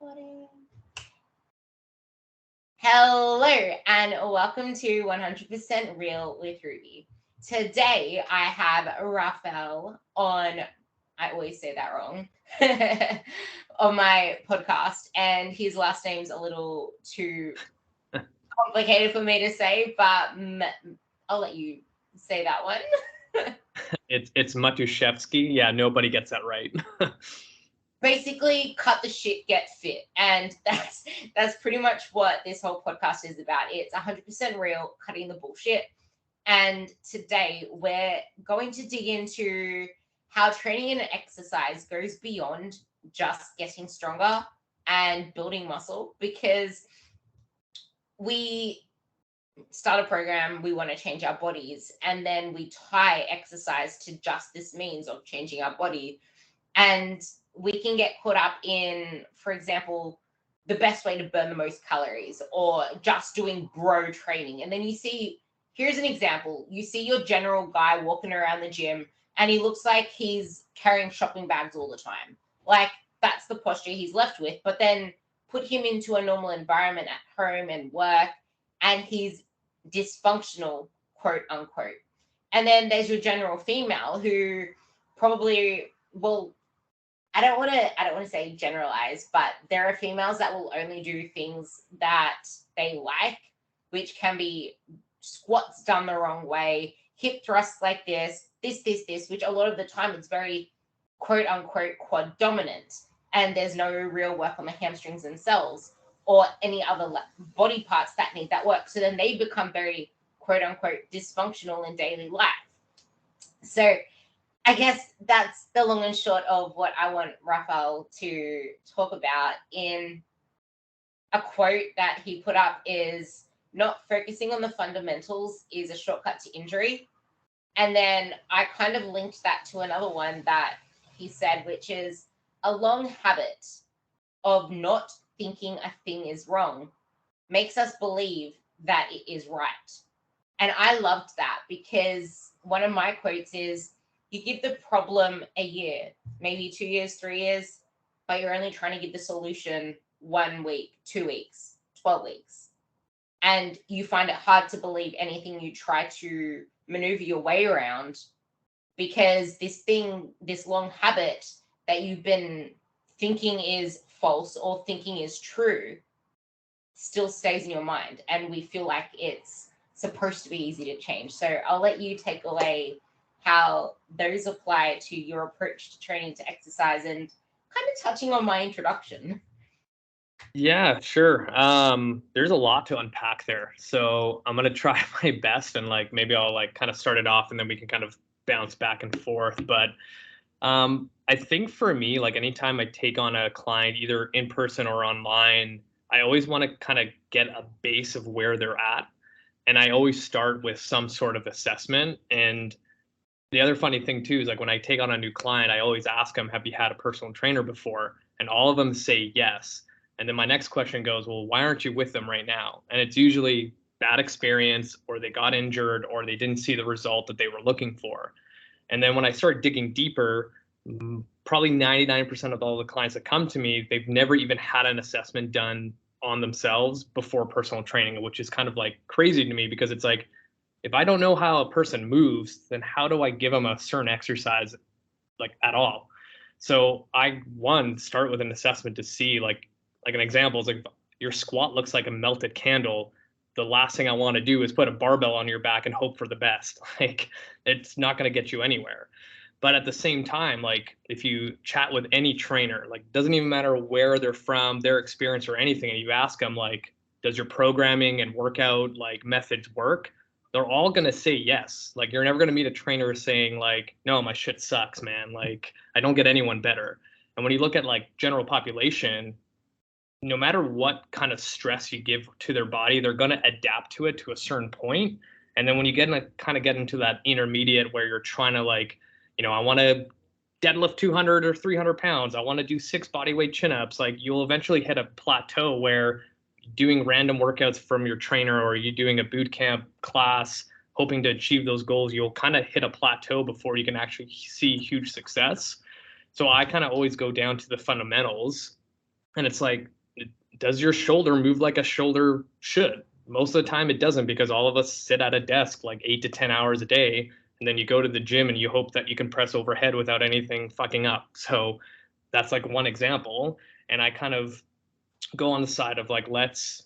Recording. Hello and welcome to 100% Real with Ruby. Today I have Rafal on, I always say that wrong, on my podcast, and his last name's a little too complicated for me to say, but I'll let you say that one. It's Matuszewski. Yeah, nobody gets that right. Basically, cut the shit, get fit, and that's pretty much what this whole podcast is about. It's 100% real, cutting the bullshit. And today we're going to dig into how training and exercise goes beyond just getting stronger and building muscle, because we start a program, we want to change our bodies, and then we tie exercise to just this means of changing our body. And we can get caught up in, for example, the best way to burn the most calories, or just doing bro training. And then you see, here's an example. You see your general guy walking around the gym and he looks like he's carrying shopping bags all the time. Like, that's the posture he's left with. But then put him into a normal environment at home and work, and he's dysfunctional, quote unquote. And then there's your general female who probably will, I don't want to say generalize, but there are females that will only do things that they like, which can be squats done the wrong way, hip thrusts like this, which a lot of the time it's very quote unquote quad dominant, and there's no real work on the hamstrings themselves or any other body parts that need that work. So then they become very quote unquote dysfunctional in daily life. So I guess that's the long and short of what I want Rafal to talk about. In a quote that he put up is, not focusing on the fundamentals is a shortcut to injury. And then I kind of linked that to another one that he said, which is, a long habit of not thinking a thing is wrong makes us believe that it is right. And I loved that, because one of my quotes is, you give the problem a year, maybe 2 years, 3 years, but you're only trying to give the solution 1 week, 2 weeks, 12 weeks. And you find it hard to believe anything you try to maneuver your way around, because this long habit that you've been thinking is false or thinking is true still stays in your mind. And we feel like it's supposed to be easy to change. So I'll let you take away how those apply to your approach to training, to exercise, and kind of touching on my introduction. Yeah, sure. There's a lot to unpack there. So I'm gonna try my best, and maybe I'll kind of start it off and then we can kind of bounce back and forth. But I think for me, anytime I take on a client, either in person or online, I always want to kind of get a base of where they're at. And I always start with some sort of assessment. And the other funny thing too is, when I take on a new client, I always ask them, have you had a personal trainer before? And all of them say yes. And then my next question goes, well, why aren't you with them right now? And it's usually bad experience, or they got injured, or they didn't see the result that they were looking for. And then when I start digging deeper, probably 99% of all the clients that come to me, they've never even had an assessment done on themselves before personal training, which is kind of crazy to me, because it's if I don't know how a person moves, then how do I give them a certain exercise at all? So I start with an assessment to see like an example is your squat looks like a melted candle. The last thing I want to do is put a barbell on your back and hope for the best. It's not going to get you anywhere. But at the same time, if you chat with any trainer, doesn't even matter where they're from, their experience or anything, and you ask them does your programming and workout methods work? They're all going to say yes. You're never going to meet a trainer saying no, my shit sucks, man. I don't get anyone better. And when you look at general population, no matter what kind of stress you give to their body, they're going to adapt to it to a certain point. And then when you get into that intermediate where you're trying to I want to deadlift 200 or 300 pounds, I want to do 6 bodyweight chin-ups, you'll eventually hit a plateau where doing random workouts from your trainer, or you doing a boot camp class hoping to achieve those goals, you'll kind of hit a plateau before you can actually see huge success. So I kind of always go down to the fundamentals And it's like, does your shoulder move like a shoulder should? Most of the time it doesn't, because all of us sit at a desk like 8 to 10 hours a day. And then you go to the gym and you hope that you can press overhead without anything fucking up. So that's like one example. And I kind of go on the side of like, let's,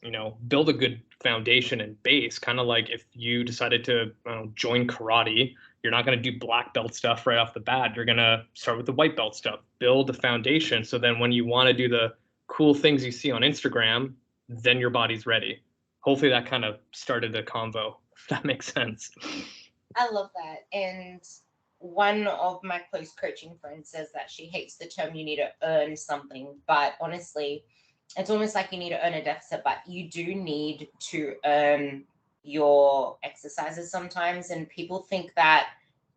build a good foundation and base. Kind of like if you decided to join karate, you're not going to do black belt stuff right off the bat. You're going to start with the white belt stuff, build the foundation. So then when you want to do the cool things you see on Instagram, then your body's ready. Hopefully that kind of started a convo, if that makes sense. I love that. And one of my close coaching friends says that she hates the term you need to earn something, but honestly, it's almost like you need to earn a deficit, but you do need to earn your exercises sometimes. And people think that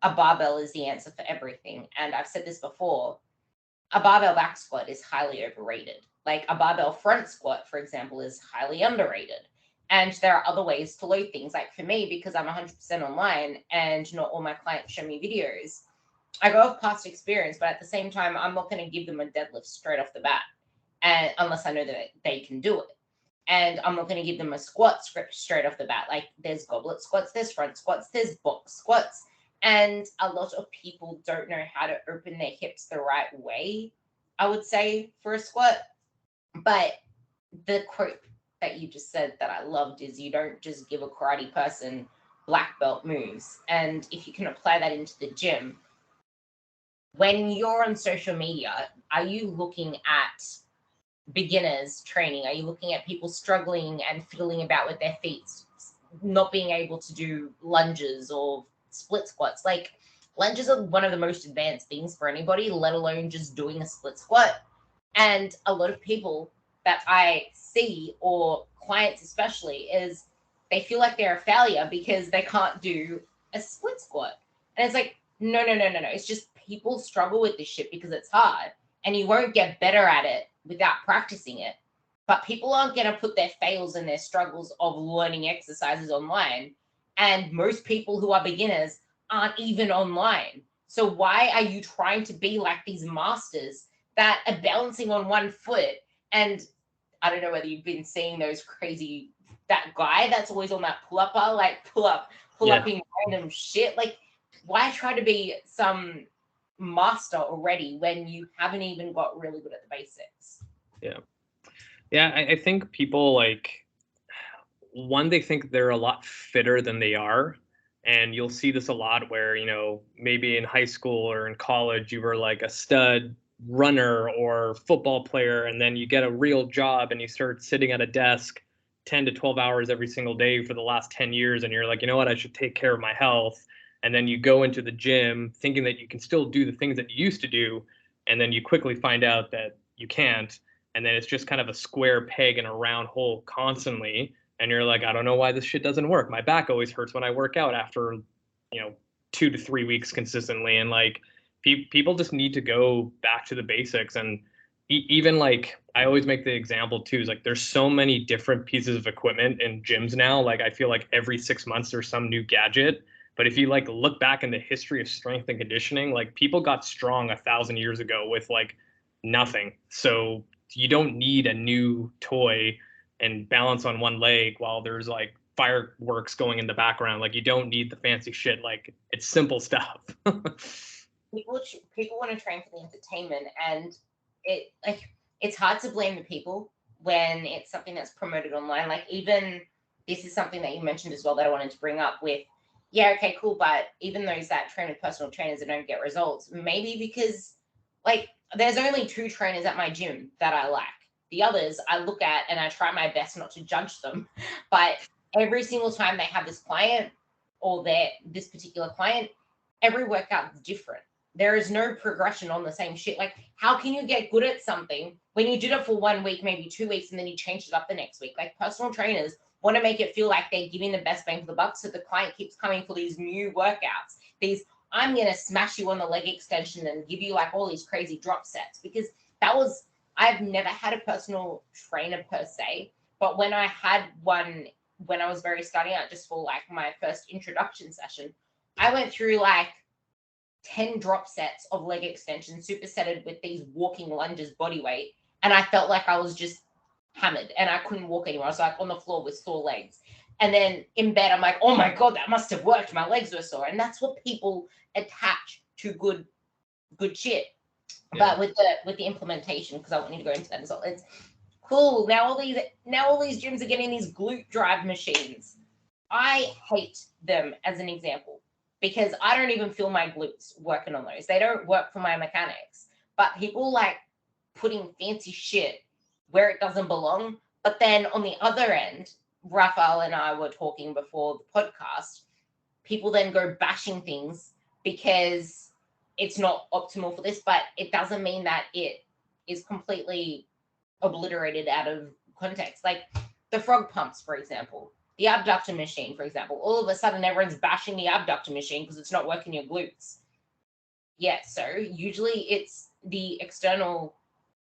a barbell is the answer for everything. And I've said this before, a barbell back squat is highly overrated. Like a barbell front squat, for example, is highly underrated. And there are other ways to load things. Like for me, because I'm 100% online and not all my clients show me videos, I go off past experience, but at the same time, I'm not going to give them a deadlift straight off the bat, and unless I know that they can do it. And I'm not going to give them a squat script straight off the bat. Like there's goblet squats, there's front squats, there's box squats. And a lot of people don't know how to open their hips the right way, I would say, for a squat. But the quote that you just said that I loved is, you don't just give a karate person black belt moves. And if you can apply that into the gym, when you're on social media, are you looking at beginners training? Are you looking at people struggling and fiddling about with their feet, not being able to do lunges or split squats? Like lunges are one of the most advanced things for anybody, let alone just doing a split squat. And a lot of people that I see, or clients especially, is they feel like they're a failure because they can't do a split squat. And it's like, no. It's just people struggle with this shit because it's hard, and you won't get better at it without practicing it. But people aren't going to put their fails and their struggles of learning exercises online. And most people who are beginners aren't even online. So why are you trying to be like these masters that are balancing on one foot? And I don't know whether you've been seeing those crazy, that guy that's always on that pull-upper, like pull-upping random shit. Like, why try to be some master already when you haven't even got really good at the basics? Yeah, I think people like, one, they think they're a lot fitter than they are. And you'll see this a lot where, maybe in high school or in college, you were like a stud runner or football player, and then you get a real job and you start sitting at a desk 10 to 12 hours every single day for the last 10 years. And you're like, you know what, I should take care of my health. And then you go into the gym thinking that you can still do the things that you used to do. And then you quickly find out that you can't. And then it's just kind of a square peg in a round hole constantly. And you're like, I don't know why this shit doesn't work. My back always hurts when I work out after, 2 to 3 weeks consistently. And like, people just need to go back to the basics. And even like, I always make the example too, is like, there's so many different pieces of equipment in gyms now. Like, I feel like every 6 months there's some new gadget. But if you like look back in the history of strength and conditioning, like people got strong 1,000 years ago with like nothing. So you don't need a new toy and balance on one leg while there's like fireworks going in the background. Like, you don't need the fancy shit. Like, it's simple stuff. People want to train for the entertainment, and it's hard to blame the people when it's something that's promoted online. Like, even this is something that you mentioned as well that I wanted to bring up with, yeah, okay, cool, but even those that train with personal trainers and don't get results, maybe because like there's only 2 trainers at my gym that I like. The others I look at and I try my best not to judge them. But every single time they have this client or this particular client, every workout is different. There is no progression on the same shit. Like, how can you get good at something when you did it for 1 week, maybe 2 weeks, and then you changed it up the next week? Like, personal trainers want to make it feel like they're giving the best bang for the buck, so the client keeps coming for these new workouts. I'm going to smash you on the leg extension and give you like all these crazy drop sets, because I've never had a personal trainer per se, but when I had one, when I was very starting out, just for like my first introduction session, I went through like 10 drop sets of leg extensions, supersetted with these walking lunges body weight. and I felt like I was just hammered and I couldn't walk anymore. I was like on the floor with sore legs. And then in bed, I'm like, oh my God, that must have worked. My legs were sore. And that's what people attach to good shit. Yeah. But with the implementation, because I want you to go into that as well, it's cool. Now all these gyms are getting these glute drive machines. I hate them as an example because I don't even feel my glutes working on those. They don't work for my mechanics. But people like putting fancy shit where it doesn't belong. But then on the other end, Rafal and I were talking before the podcast, people then go bashing things because it's not optimal for this, but it doesn't mean that it is completely obliterated out of context. Like the frog pumps, for example, the abductor machine, for example, all of a sudden everyone's bashing the abductor machine because it's not working your glutes. Yeah, so usually it's the external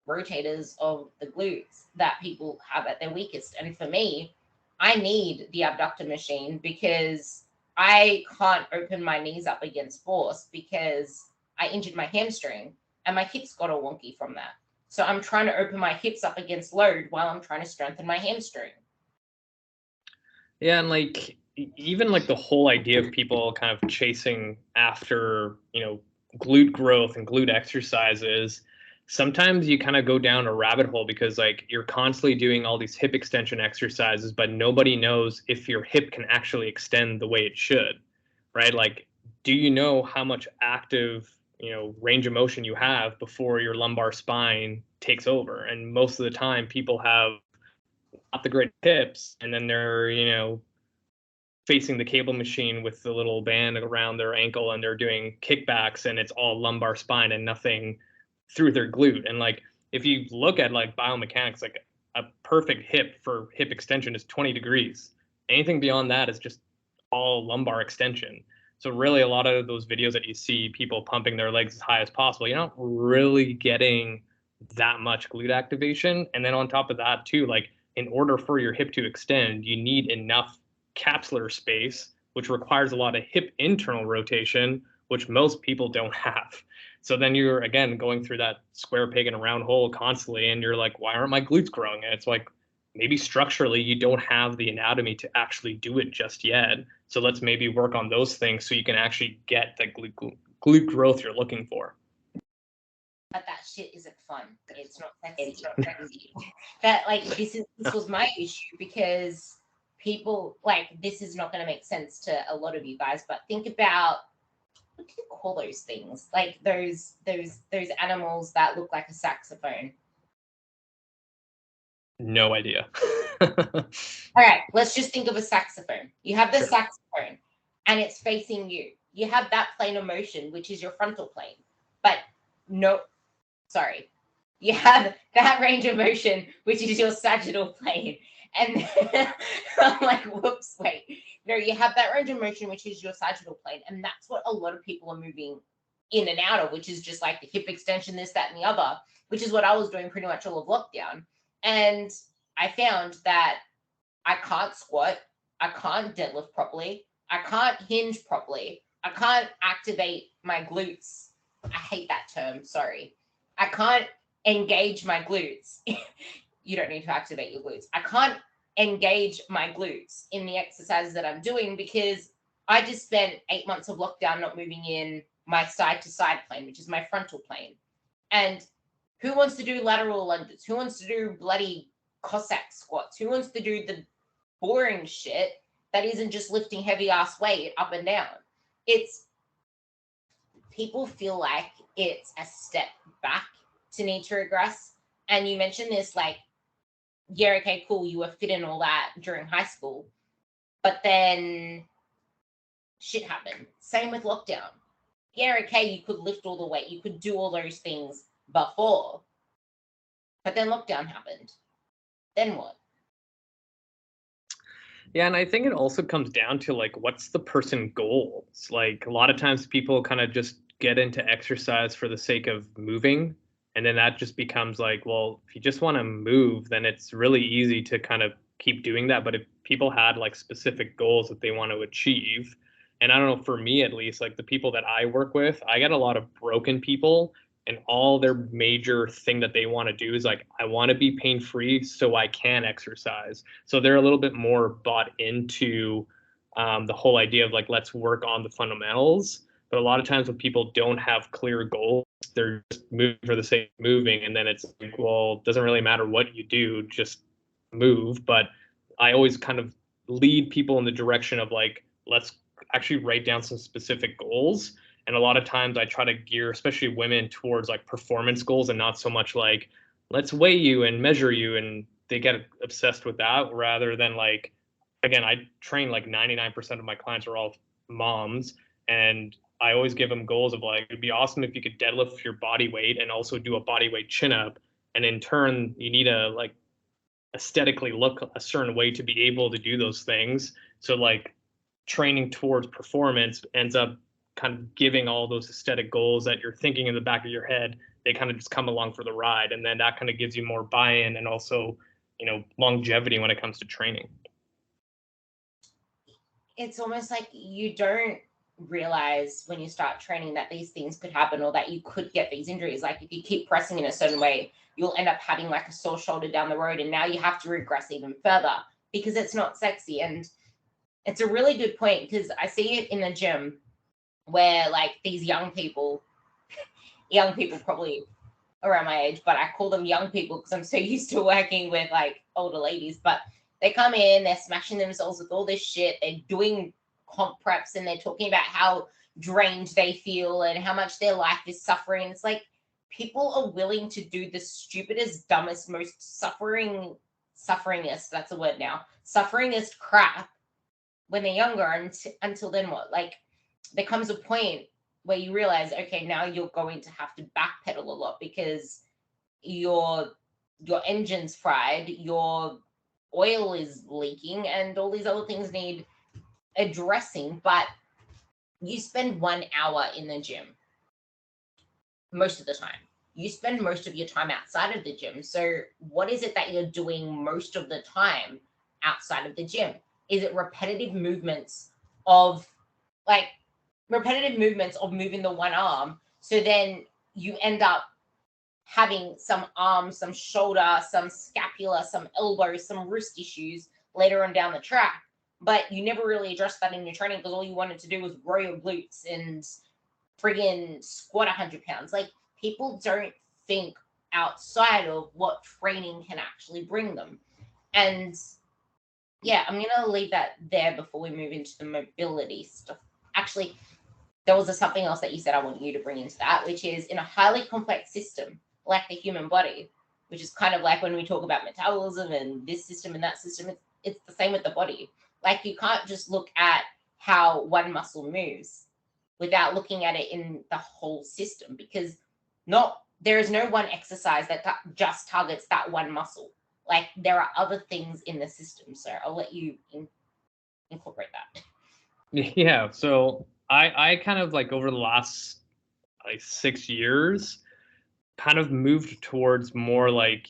rotators of the glutes that people have at their weakest. And for me, I need the abductor machine because I can't open my knees up against force because I injured my hamstring and my hips got all wonky from that. So I'm trying to open my hips up against load while I'm trying to strengthen my hamstring. Yeah, and like even like the whole idea of people kind of chasing after, glute growth and glute exercises, sometimes you kind of go down a rabbit hole because like you're constantly doing all these hip extension exercises, but nobody knows if your hip can actually extend the way it should, right? Like, do you know how much active, range of motion you have before your lumbar spine takes over? And most of the time people have not the great hips, and then they're, facing the cable machine with the little band around their ankle and they're doing kickbacks and it's all lumbar spine and nothing through their glute. And like if you look at like biomechanics, like a perfect hip for hip extension is 20 degrees. Anything beyond that is just all lumbar extension. So really a lot of those videos that you see people pumping their legs as high as possible, you're not really getting that much glute activation. And then on top of that too, like in order for your hip to extend, you need enough capsular space, which requires a lot of hip internal rotation, which most people don't have. So then you're again going through that square peg in a round hole constantly, and you're like, why aren't my glutes growing? And it's like maybe structurally you don't have the anatomy to actually do it just yet. So let's maybe work on those things so you can actually get the glute growth you're looking for. But that shit isn't fun. It's not sexy. It's not sexy. That like this was my issue because people like this is not going to make sense to a lot of you guys, but think about what do you call those things? Like those animals that look like a saxophone. No idea. All right, let's just think of a saxophone. You have the saxophone and it's facing you. You have that plane of motion, which is your frontal plane. But no, sorry. You have that range of motion, which is your sagittal plane. And I'm like, whoops, wait. No, you have that range of motion, which is your sagittal plane. And that's what a lot of people are moving in and out of, which is just like the hip extension, this, that, and the other, which is what I was doing pretty much all of lockdown. And I found that I can't squat. I can't deadlift properly. I can't hinge properly. I can't activate my glutes. I hate that term. Sorry. I can't engage my glutes. You don't need to activate your glutes. I can't engage my glutes in the exercises that I'm doing because I just spent 8 months of lockdown not moving in my side to side plane, which is my frontal plane. And who wants to do lateral lunges? Who wants to do bloody Cossack squats? Who wants to do the boring shit that isn't just lifting heavy ass weight up and down? It's people feel like it's a step back to need to regress. And you mentioned this like, yeah, okay, cool, you were fit and all that during high school, but then shit happened. Same with lockdown. Yeah, okay, you could lift all the weight, you could do all those things before, but then lockdown happened. Then what? Yeah, and I think it also comes down to like what's the person goals? Like a lot of times people kind of just get into exercise for the sake of moving, and then that just becomes like, well, if you just want to move, then it's really easy to kind of keep doing that. But if people had like specific goals that they want to achieve, and I don't know, for me at least, like the people that I work with, I get a lot of broken people and all their major thing that they want to do is like, I want to be pain free so I can exercise. So they're a little bit more bought into the whole idea of like, let's work on the fundamentals. But a lot of times when people don't have clear goals, they're just moving for the sake of moving. And then it's like, well, it doesn't really matter what you do, just move. But I always kind of lead people in the direction of like, let's actually write down some specific goals. And a lot of times I try to gear, especially women, towards like performance goals and not so much like, let's weigh you and measure you. And they get obsessed with that rather than like, again, I train like 99% of my clients are all moms. And I always give them goals of like, it'd be awesome if you could deadlift your body weight and also do a body weight chin up. And in turn, you need to like aesthetically look a certain way to be able to do those things. So like training towards performance ends up kind of giving all those aesthetic goals that you're thinking in the back of your head. They kind of just come along for the ride. And then that kind of gives you more buy-in and also, longevity when it comes to training. It's almost like you don't realize when you start training that these things could happen or that you could get these injuries. Like if you keep pressing in a certain way, you'll end up having like a sore shoulder down the road, and now you have to regress even further because it's not sexy. And it's a really good point because I see it in the gym where like these young people probably around my age, but I call them young people because I'm so used to working with like older ladies, but they come in, they're smashing themselves with all this shit, they're doing comp preps and they're talking about how drained they feel and how much their life is suffering. It's like people are willing to do the stupidest, dumbest, most sufferingest, that's a word now, sufferingest crap when they're younger, and until then what? Like there comes a point where you realize, okay, now you're going to have to backpedal a lot because your engine's fried, your oil is leaking, and all these other things need addressing. But you spend 1 hour in the gym most of the time. You spend most of your time outside of the gym. So what is it that you're doing most of the time outside of the gym? Is it repetitive movements of moving the one arm? So then you end up having some arm, some shoulder, some scapula, some elbow, some wrist issues later on down the track. But you never really addressed that in your training because all you wanted to do was grow your glutes and friggin' squat 100 pounds. Like people don't think outside of what training can actually bring them. And yeah, I'm going to leave that there before we move into the mobility stuff. Actually, there was something else that you said I want you to bring into that, which is in a highly complex system like the human body, which is kind of like when we talk about metabolism and this system and that system, it's the same with the body. Like you can't just look at how one muscle moves without looking at it in the whole system, because there is no one exercise that just targets that one muscle. Like there are other things in the system. So I'll let you incorporate that. Yeah. So I kind of like over the last like 6 years kind of moved towards more like,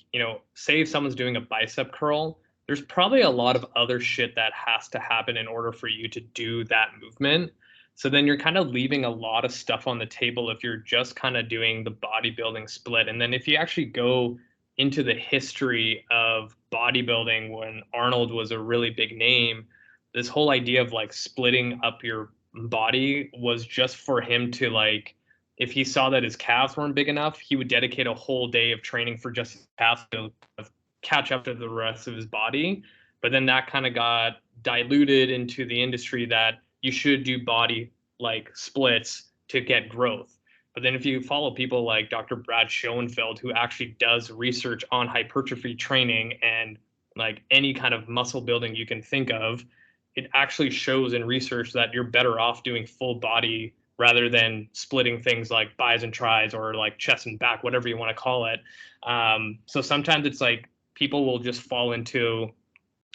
say if someone's doing a bicep curl, there's probably a lot of other shit that has to happen in order for you to do that movement. So then you're kind of leaving a lot of stuff on the table if you're just kind of doing the bodybuilding split. And then if you actually go into the history of bodybuilding when Arnold was a really big name, this whole idea of like splitting up your body was just for him to like, if he saw that his calves weren't big enough, he would dedicate a whole day of training for just his calves to catch up to the rest of his body. But then that kind of got diluted into the industry that you should do body like splits to get growth. But then if you follow people like Dr. Brad Schoenfeld, who actually does research on hypertrophy training and like any kind of muscle building you can think of, it actually shows in research that you're better off doing full body rather than splitting things like bis and tris or like chest and back, whatever you want to call it. So sometimes it's like people will just fall into,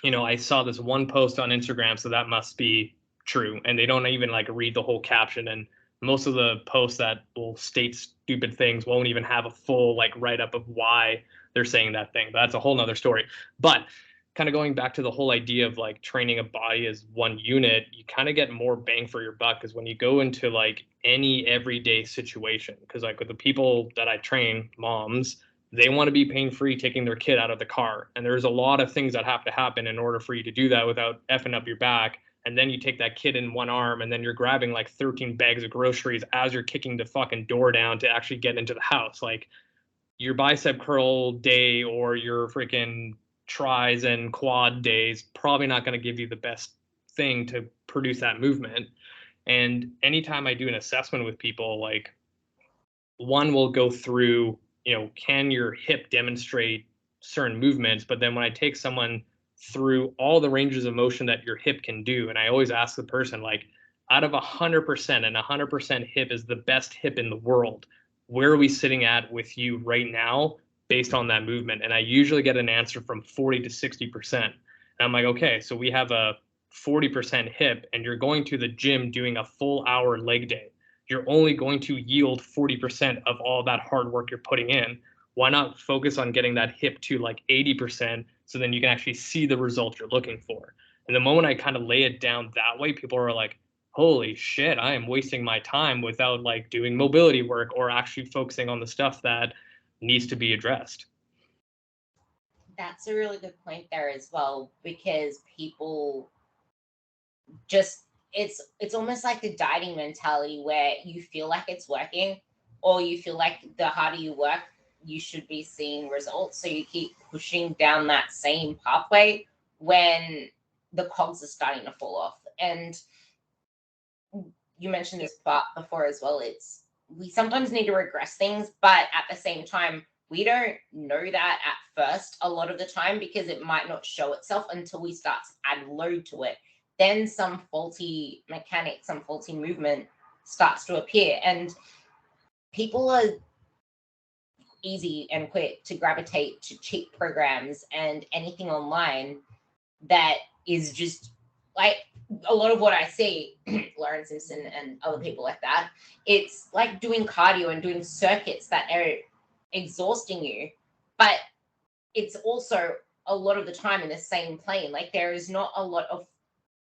I saw this one post on Instagram, so that must be true. And they don't even like read the whole caption. And most of the posts that will state stupid things won't even have a full like write up of why they're saying that thing. But that's a whole nother story. But kind of going back to the whole idea of like training a body as one unit, you kind of get more bang for your buck. Because when you go into like any everyday situation, because like with the people that I train, moms, they want to be pain-free taking their kid out of the car. And there's a lot of things that have to happen in order for you to do that without effing up your back. And then you take that kid in one arm and then you're grabbing like 13 bags of groceries as you're kicking the fucking door down to actually get into the house. Like your bicep curl day or your freaking tries and quad days probably not going to give you the best thing to produce that movement. And anytime I do an assessment with people, like one will go through, can your hip demonstrate certain movements? But then when I take someone through all the ranges of motion that your hip can do, and I always ask the person, like, out of 100%, and 100% hip is the best hip in the world, where are we sitting at with you right now based on that movement? And I usually get an answer from 40 to 60%. And I'm like, okay, so we have a 40% hip and you're going to the gym doing a full hour leg day. You're only going to yield 40% of all that hard work you're putting in. Why not focus on getting that hip to like 80% so then you can actually see the results you're looking for? And the moment I kind of lay it down that way, people are like, holy shit, I am wasting my time without like doing mobility work or actually focusing on the stuff that needs to be addressed. That's a really good point there as well, because people just, it's almost like the dieting mentality where you feel like it's working, or you feel like the harder you work, you should be seeing results. So you keep pushing down that same pathway when the cogs are starting to fall off. And you mentioned this part before as well. We sometimes need to regress things, but at the same time, we don't know that at first a lot of the time, because it might not show itself until we start to add load to it. Then some faulty mechanics, some faulty movement starts to appear, and people are easy and quick to gravitate to cheap programs and anything online that is just like a lot of what I see, Lauren Simpson and other people like that. It's like doing cardio and doing circuits that are exhausting you, but it's also a lot of the time in the same plane. Like there is not a lot of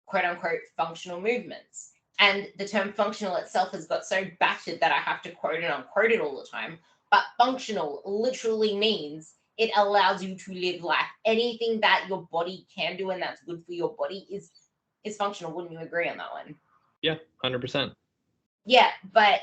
quote unquote functional movements. And the term functional itself has got so battered that I have to quote and unquote it all the time. But functional literally means it allows you to live life. Anything that your body can do and that's good for your body is functional. Wouldn't you agree on that one? Yeah, 100%. Yeah, but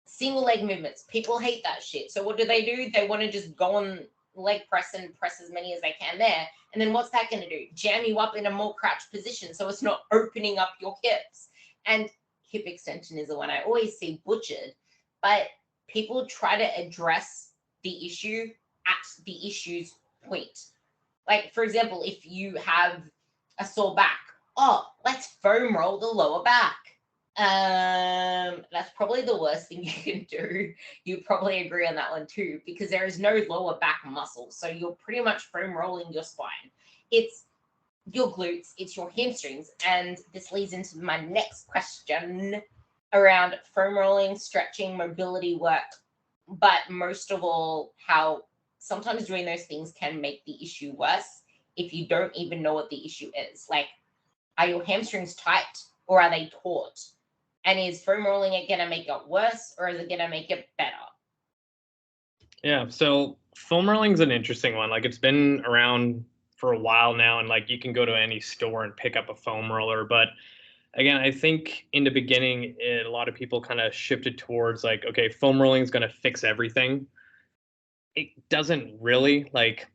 single leg movements, people hate that shit. So what do? They want to just go on leg press and press as many as they can there. And then what's that going to do? Jam you up in a more crouched position so it's not opening up your hips. And hip extension is the one I always see butchered. But people try to address the issue at the issue's point. Like, for example, if you have a sore back, let's foam roll the lower back. That's probably the worst thing you can do. You probably agree on that one too, because there is no lower back muscle. So you're pretty much foam rolling your spine. It's your glutes, it's your hamstrings. And this leads into my next question around foam rolling, stretching, mobility work. But most of all, how sometimes doing those things can make the issue worse if you don't even know what the issue is. Like, are your hamstrings tight or are they taut? And is foam rolling it going to make it worse, or is it going to make it better? Yeah, so foam rolling is an interesting one. Like, it's been around for a while now, and like you can go to any store and pick up a foam roller. But again, I think in the beginning, a lot of people kind of shifted towards like, okay, foam rolling is going to fix everything. It doesn't really. Like,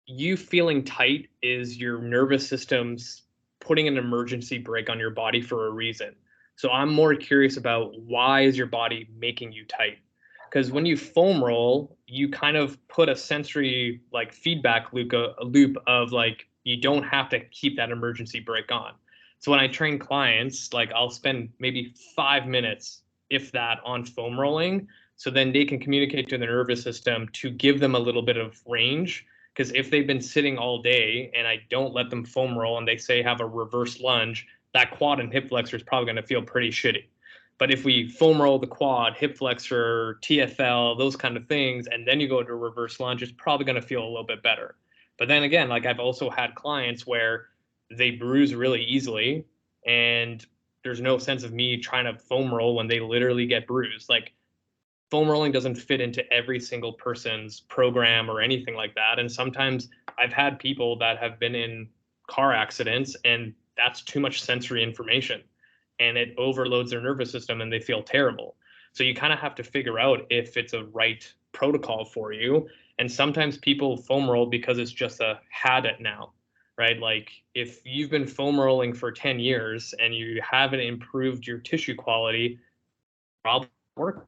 you feeling tight is your nervous system's putting an emergency brake on your body for a reason. So I'm more curious about, why is your body making you tight? Because when you foam roll, you kind of put a sensory like feedback loop of like, you don't have to keep that emergency brake on. So when I train clients, like I'll spend maybe 5 minutes, if that, on foam rolling. So then they can communicate to the nervous system to give them a little bit of range. Because if they've been sitting all day and I don't let them foam roll and they say have a reverse lunge, that quad and hip flexor is probably going to feel pretty shitty. But if we foam roll the quad, hip flexor, TFL, those kind of things, and then you go to a reverse lunge, it's probably going to feel a little bit better. But then again, like I've also had clients where they bruise really easily and there's no sense of me trying to foam roll when they literally get bruised. Like foam rolling doesn't fit into every single person's program or anything like that. And sometimes I've had people that have been in car accidents and that's too much sensory information and it overloads their nervous system and they feel terrible. So you kind of have to figure out if it's a right protocol for you. And sometimes people foam roll because it's just a habit now, right? Like if you've been foam rolling for 10 years and you haven't improved your tissue quality, probably working.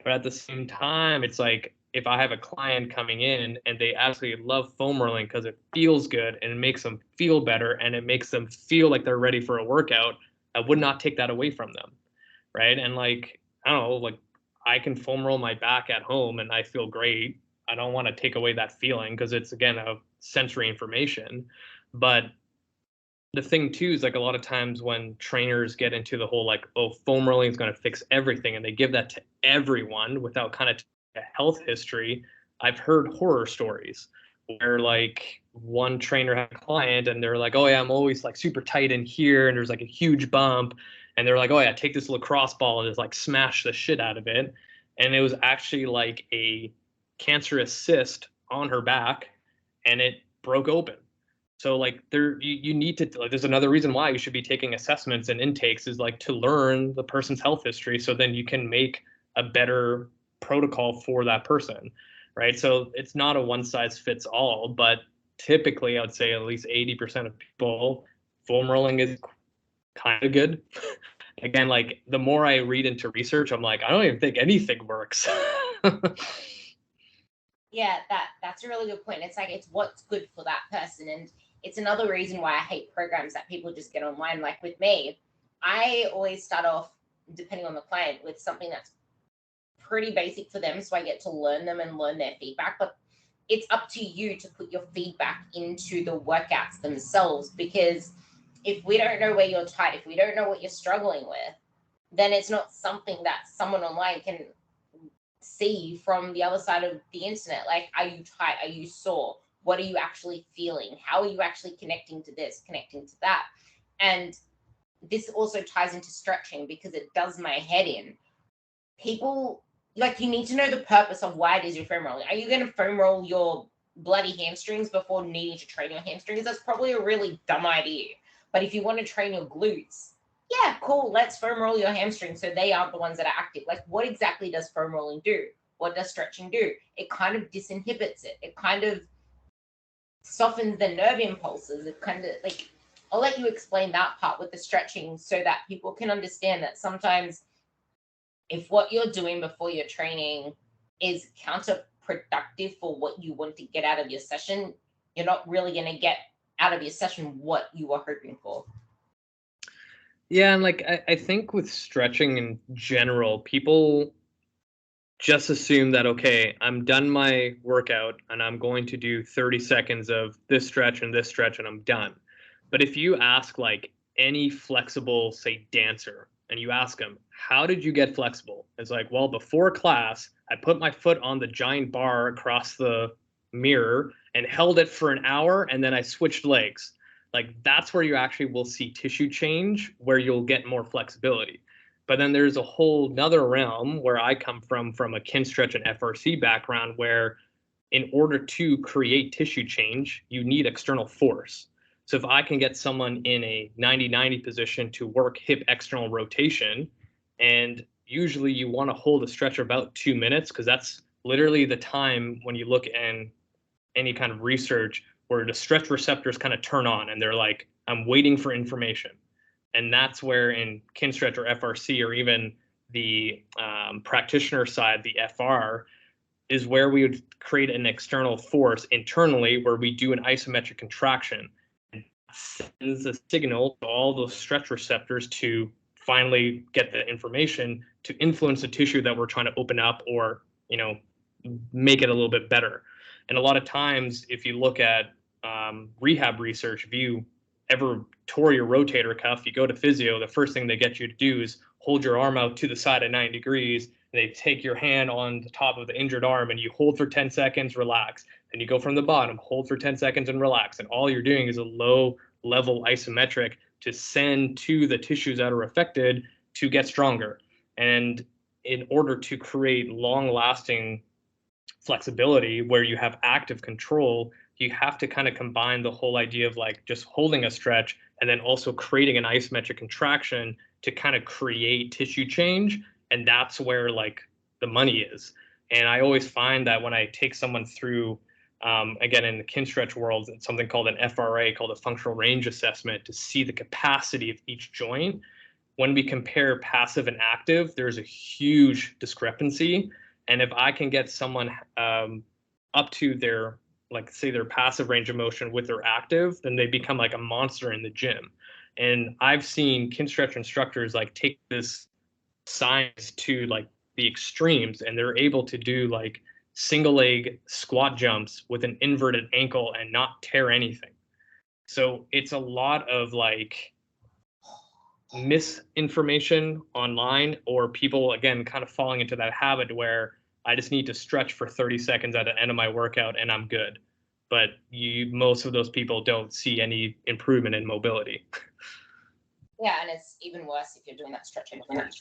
But at the same time, it's like if I have a client coming in and they absolutely love foam rolling because it feels good and it makes them feel better and it makes them feel like they're ready for a workout, I would not take that away from them, right? And like, I don't know, like I can foam roll my back at home and I feel great. I don't want to take away that feeling because it's, again, a sensory information. But the thing too is like a lot of times when trainers get into the whole like, oh, foam rolling is going to fix everything and they give that to everyone without kind of a health history, I've heard horror stories where like one trainer had a client and they're like, oh yeah, I'm always like super tight in here and there's like a huge bump, and they're like, oh yeah, take this lacrosse ball and just like smash the shit out of it, and it was actually like a cancerous cyst on her back and it broke open. So like you need to, like, there's another reason why you should be taking assessments and intakes is like to learn the person's health history so then you can make a better protocol for that person, right? So it's not a one size fits all, but typically I would say at least 80% of people, foam rolling is kind of good. Again, like the more I read into research, I'm like, I don't even think anything works. Yeah, that's a really good point. It's like it's what's good for that person. And it's another reason why I hate programs that people just get online. Like with me, I always start off, depending on the client, with something that's pretty basic for them, so I get to learn them and learn their feedback. But it's up to you to put your feedback into the workouts themselves, because if we don't know where you're tight, if we don't know what you're struggling with, then it's not something that someone online can see from the other side of the internet. Like, are you tight? Are you sore? What are you actually feeling? How are you actually connecting to this, connecting to that? And this also ties into stretching because it does my head in. People, like, you need to know the purpose of why it is you're foam rolling. Are you going to foam roll your bloody hamstrings before needing to train your hamstrings? That's probably a really dumb idea. But if you want to train your glutes, yeah, cool, let's foam roll your hamstrings so they aren't the ones that are active. Like, what exactly does foam rolling do? What does stretching do? It kind of disinhibits it. It kind of softens the nerve impulses. It kind of, like, I'll let you explain that part with the stretching so that people can understand that sometimes if what you're doing before your training is counterproductive for what you want to get out of your session, you're not really going to get out of your session what you were hoping for. Yeah, and like I think with stretching in general, people just assume that, okay, I'm done my workout and I'm going to do 30 seconds of this stretch and I'm done. But if you ask like any flexible, say, dancer, and you ask them, how did you get flexible? It's like, well, before class, I put my foot on the giant bar across the mirror and held it for an hour and then I switched legs. Like that's where you actually will see tissue change, where you'll get more flexibility. But then there's a whole nother realm where I come from a Kinstretch and FRC background, where in order to create tissue change, you need external force. So if I can get someone in a 90-90 position to work hip external rotation, and usually you want to hold a stretch about 2 minutes, because that's literally the time when you look in any kind of research where the stretch receptors kind of turn on and they're like, I'm waiting for information. And that's where in Kinstretch or FRC, or even the practitioner side, the FR, is where we would create an external force internally where we do an isometric contraction. And sends a signal to all those stretch receptors to finally get the information to influence the tissue that we're trying to open up or, make it a little bit better. And a lot of times, if you look at rehab research, if you ever tore your rotator cuff, you go to physio, the first thing they get you to do is hold your arm out to the side at 90 degrees They take your hand on the top of the injured arm and you hold for 10 seconds, relax. Then you go from the bottom, hold for 10 seconds and relax. And all you're doing is a low level isometric to send to the tissues that are affected to get stronger. And in order to create long lasting flexibility where you have active control, you have to kind of combine the whole idea of like just holding a stretch and then also creating an isometric contraction to kind of create tissue change. And that's where like the money is. And I always find that when I take someone through, again, in the Kinstretch world, it's something called an FRA, called a functional range assessment, to see the capacity of each joint. When we compare passive and active, there's a huge discrepancy. And if I can get someone up to their, like, say, their passive range of motion with their active, then they become like a monster in the gym. And I've seen Kinstretch instructors like take this science to like the extremes, and they're able to do like single leg squat jumps with an inverted ankle and not tear anything. So it's a lot of like misinformation online, or people again kind of falling into that habit where I just need to stretch for 30 seconds at the end of my workout and I'm good. But most of those people don't see any improvement in mobility. Yeah, and it's even worse if you're doing that stretching. That's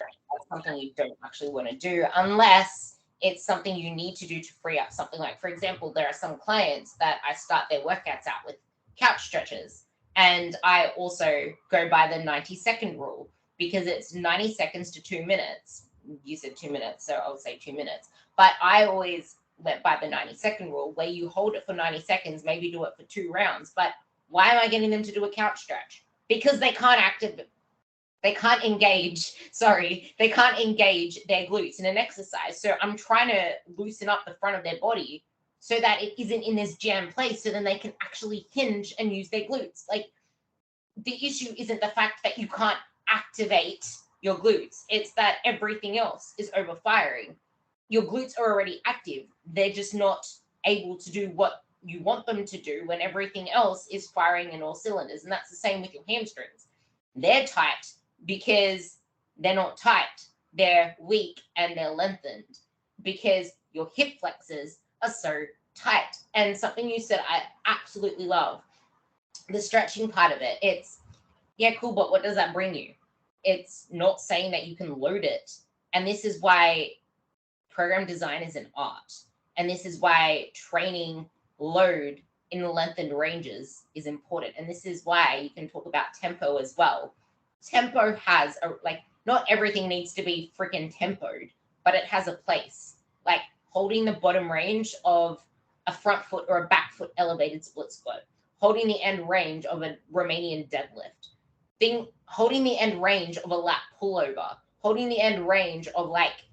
something you don't actually want to do unless it's something you need to do to free up something. Like, for example, there are some clients that I start their workouts out with couch stretches. And I also go by the 90-second rule because it's 90 seconds to 2 minutes. You said 2 minutes, so I'll say 2 minutes. But I always went by the 90-second rule where you hold it for 90 seconds, maybe do it for 2 rounds. But why am I getting them to do a couch stretch? Because they can't engage their glutes in an exercise. So I'm trying to loosen up the front of their body so that it isn't in this jammed place, so then they can actually hinge and use their glutes. Like, the issue isn't the fact that you can't activate your glutes. It's that everything else is overfiring. Your glutes are already active. They're just not able to do what you want them to do when everything else is firing in all cylinders. And that's the same with your hamstrings. They're tight because they're not tight. They're weak and they're lengthened because your hip flexors are so tight. And something you said I absolutely love, the stretching part of it. It's, yeah, cool, but what does that bring you? It's not saying that you can load it. And this is why program design is an art. And this is why training load in the lengthened ranges is important. And this is why you can talk about tempo as well. Tempo has not everything needs to be freaking tempoed, but it has a place. Like holding the bottom range of a front foot or a back foot elevated split squat, holding the end range of a Romanian deadlift, holding the end range of a lat pullover, holding the end range of like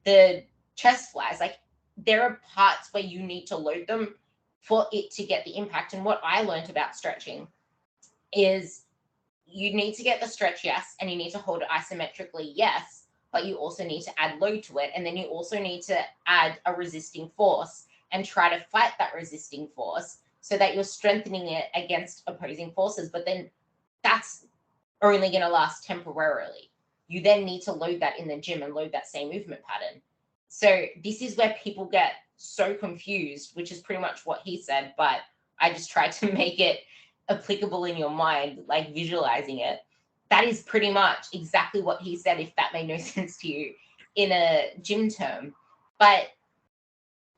the chest flies. Like, there are parts where you need to load them for it to get the impact. And what I learned about stretching is you need to get the stretch, yes, and you need to hold it isometrically, yes, but you also need to add load to it. And then you also need to add a resisting force and try to fight that resisting force so that you're strengthening it against opposing forces. But then that's only going to last temporarily. You then need to load that in the gym and load that same movement pattern. So this is where people get so confused, which is pretty much what he said, but I just tried to make it applicable in your mind, like visualizing it. That is pretty much exactly what he said, if that made no sense to you in a gym term. But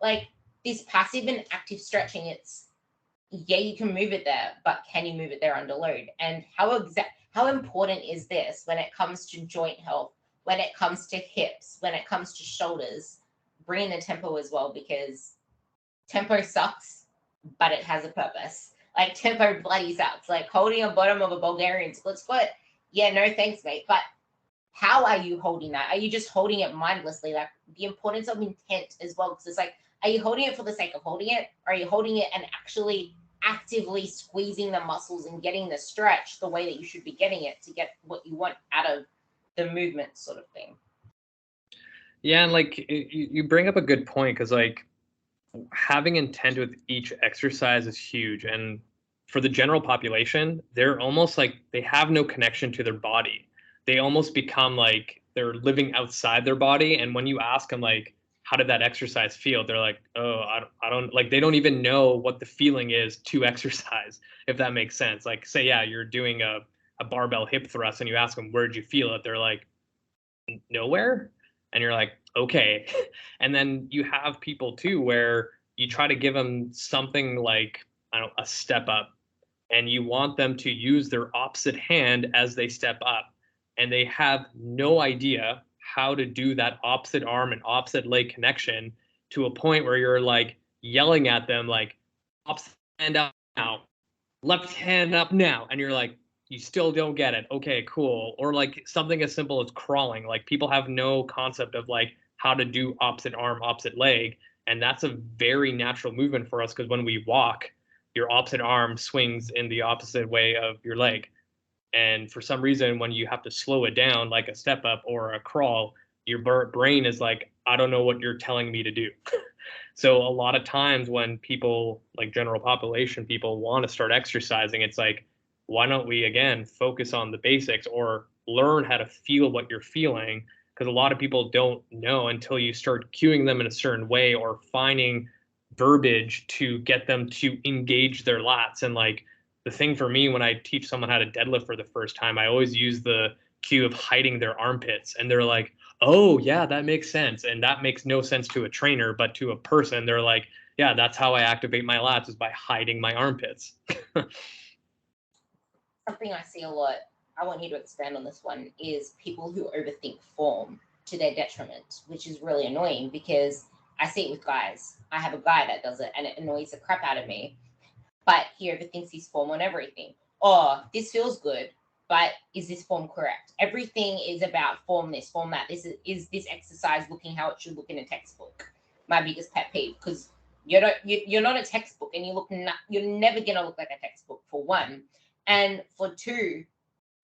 like this passive and active stretching, it's, yeah, you can move it there, but can you move it there under load? And how important is this when it comes to joint health, when it comes to hips, when it comes to shoulders? Bring in the tempo as well, because tempo sucks, but it has a purpose. Like, tempo bloody sucks. Like, holding a bottom of a Bulgarian split squat, yeah, no thanks, mate. But how are you holding that? Are you just holding it mindlessly? Like, the importance of intent as well, because it's like, are you holding it for the sake of holding it? Or are you holding it and actually actively squeezing the muscles and getting the stretch the way that you should be getting it to get what you want out of the movement, sort of thing? Yeah, and like you bring up a good point, because like having intent with each exercise is huge. And for the general population, they're almost like they have no connection to their body. They almost become like they're living outside their body. And when you ask them like, how did that exercise feel? They're like, oh, I don't like, they don't even know what the feeling is to exercise, if that makes sense. Like, say, yeah, you're doing a barbell hip thrust and you ask them, where did you feel it? They're like, nowhere. And you're like, okay. And then you have people too, where you try to give them something like, I don't know, a step up, and you want them to use their opposite hand as they step up. And they have no idea how to do that opposite arm and opposite leg connection, to a point where you're like yelling at them, like, opposite hand up now, left hand up now. And you're like, you still don't get it. Okay, cool. Or like something as simple as crawling. Like, people have no concept of like how to do opposite arm, opposite leg. And that's a very natural movement for us, because when we walk, your opposite arm swings in the opposite way of your leg. And for some reason, when you have to slow it down, like a step up or a crawl, your brain is like, I don't know what you're telling me to do. So a lot of times when people, like general population people, want to start exercising, it's like, why don't we again focus on the basics, or learn how to feel what you're feeling? Because a lot of people don't know until you start cueing them in a certain way, or finding verbiage to get them to engage their lats. And like, the thing for me, when I teach someone how to deadlift for the first time, I always use the cue of hiding their armpits. And they're like, oh yeah, that makes sense. And that makes no sense to a trainer, but to a person, they're like, yeah, that's how I activate my lats, is by hiding my armpits. Something I see a lot, I want you to expand on this one, is people who overthink form to their detriment, which is really annoying, because I see it with guys. I have a guy that does it and it annoys the crap out of me, but he overthinks his form on everything. Oh, this feels good, but is this form correct? Everything is about form this, form that. Is this exercise looking how it should look in a textbook? My biggest pet peeve, because you're not a textbook, and you're never gonna look like a textbook, for one. And for two,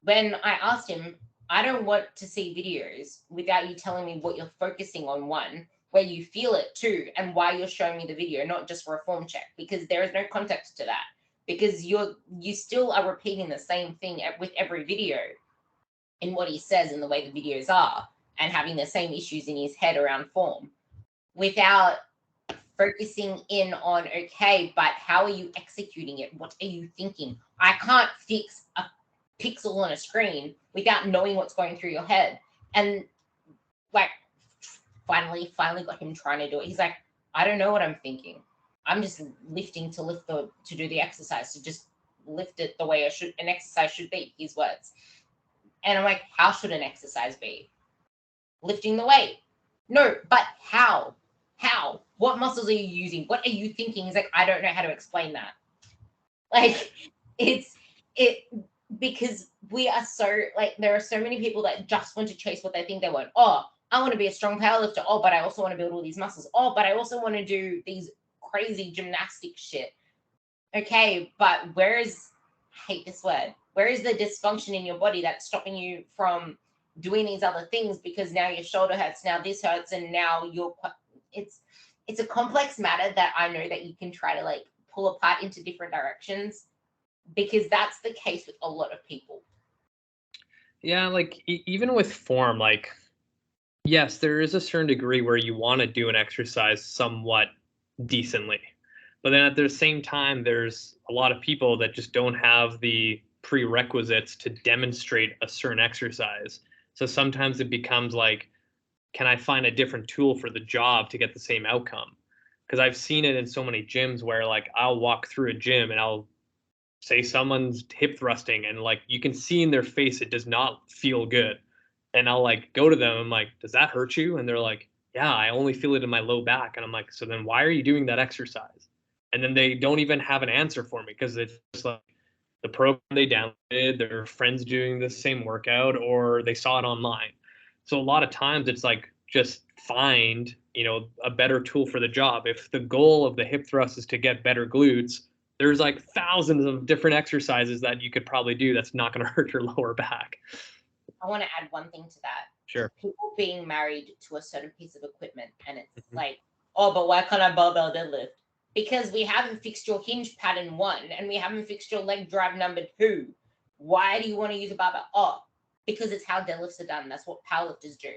when I asked him, I don't want to see videos without you telling me what you're focusing on, one, where you feel it, two, and why you're showing me the video, not just for a form check, because there is no context to that. Because you still are repeating the same thing with every video in what he says and the way the videos are, and having the same issues in his head around form, without focusing in on, okay, but how are you executing it? What are you thinking? I can't fix a pixel on a screen without knowing what's going through your head. And like, finally got him trying to do it. He's like, I don't know what I'm thinking. I'm just lifting to do the exercise, to just lift it the way an exercise should be, his words. And I'm like, how should an exercise be? Lifting the weight. No, but how? How? What muscles are you using? What are you thinking? He's like, I don't know how to explain that. Like, because we are so, like, there are so many people that just want to chase what they think they want. Oh, I want to be a strong powerlifter. Oh, but I also want to build all these muscles. Oh, but I also want to do these crazy gymnastic shit. Okay, but I hate this word, where is the dysfunction in your body that's stopping you from doing these other things? Because now your shoulder hurts, now this hurts, and now it's a complex matter that I know that you can try to like pull apart into different directions, because that's the case with a lot of people. Yeah, like even with form, like, yes, there is a certain degree where you want to do an exercise somewhat decently. But then at the same time, there's a lot of people that just don't have the prerequisites to demonstrate a certain exercise. So sometimes it becomes like, can I find a different tool for the job to get the same outcome? Because I've seen it in so many gyms where like I'll walk through a gym and I'll say someone's hip thrusting, and like you can see in their face it does not feel good. And I'll like go to them, I'm like, does that hurt you? And they're like, yeah, I only feel it in my low back. And I'm like, so then why are you doing that exercise? And then they don't even have an answer for me, because it's just like the program they downloaded, their friends doing the same workout, or they saw it online. So a lot of times it's like, just find, a better tool for the job. If the goal of the hip thrust is to get better glutes, there's like thousands of different exercises that you could probably do that's not going to hurt your lower back. I want to add one thing to that. Sure. People being married to a certain piece of equipment, and it's like, oh, but why can't I barbell deadlift? Because we haven't fixed your hinge pattern 1, and we haven't fixed your leg drive number 2. Why do you want to use a barbell? Oh, because it's how deadlifts are done. That's what powerlifters do.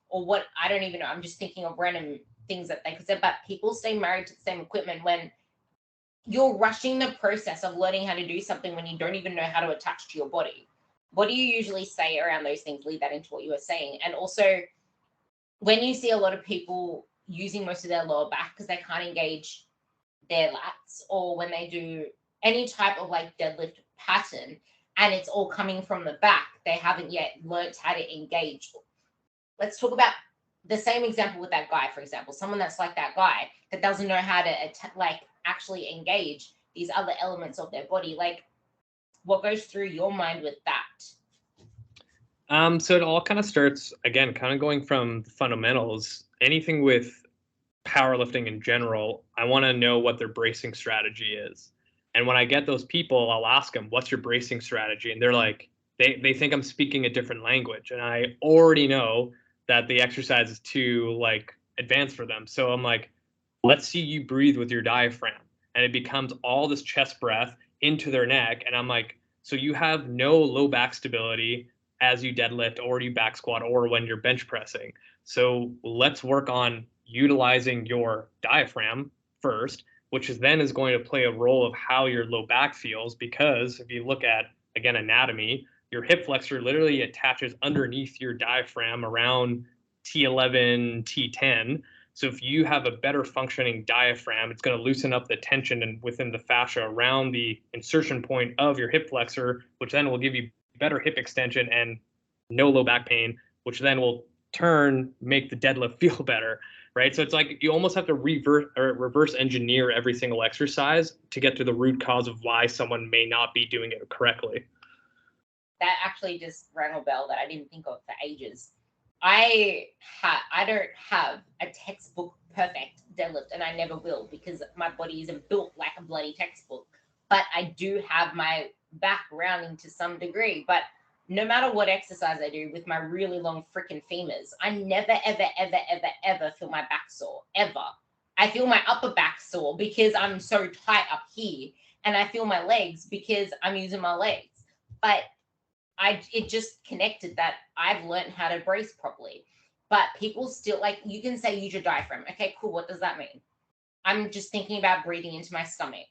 Or what, I don't even know. I'm just thinking of random things that they could say, but people stay married to the same equipment when you're rushing the process of learning how to do something when you don't even know how to attach to your body. What do you usually say around those things? Lead that into what you were saying. And also, when you see a lot of people using most of their lower back because they can't engage their lats, or when they do any type of like deadlift pattern and it's all coming from the back, they haven't yet learned how to engage. Let's talk about the same example with that guy, for example, someone that's like that guy that doesn't know how to like actually engage these other elements of their body. Like, what goes through your mind with that? So it all kind of starts, again, kind of going from the fundamentals. Anything with powerlifting in general, I want to know what their bracing strategy is. And when I get those people, I'll ask them, what's your bracing strategy? And they're like, they think I'm speaking a different language. And I already know that the exercise is too like advanced for them. So I'm like, let's see you breathe with your diaphragm. And it becomes all this chest breath into their neck. And I'm like, so you have no low back stability as you deadlift or you back squat or when you're bench pressing. So let's work on utilizing your diaphragm first, which is then is going to play a role of how your low back feels. Because if you look at, again, anatomy, your hip flexor literally attaches underneath your diaphragm around T11, T10. So if you have a better functioning diaphragm, it's going to loosen up the tension and within the fascia around the insertion point of your hip flexor, which then will give you better hip extension and no low back pain, which then will make the deadlift feel better, right? So it's like you almost have to reverse engineer every single exercise to get to the root cause of why someone may not be doing it correctly. That actually just rang a bell that I didn't think of for ages. I don't have a textbook perfect deadlift, and I never will, because my body isn't built like a bloody textbook. But I do have my back rounding to some degree. But no matter what exercise I do with my really long freaking femurs, I never, ever, ever, ever, ever feel my back sore, ever. I feel my upper back sore because I'm so tight up here, and I feel my legs because I'm using my legs. But it just connected that I've learned how to brace properly. But people still, like, you can say use your diaphragm. Okay, cool. What does that mean? I'm just thinking about breathing into my stomach.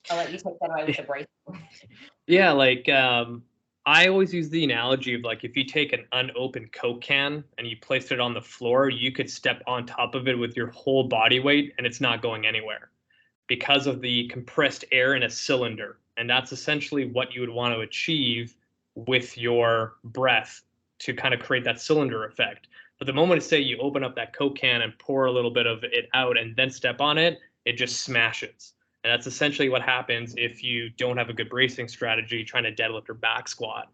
I'll let you take that away with the brace. Yeah, like I always use the analogy of like if you take an unopened Coke can and you place it on the floor, you could step on top of it with your whole body weight and it's not going anywhere because of the compressed air in a cylinder. And that's essentially what you would want to achieve with your breath to kind of create that cylinder effect. But the moment, say, you open up that Coke can and pour a little bit of it out and then step on it, it just smashes. And that's essentially what happens if you don't have a good bracing strategy trying to deadlift or back squat.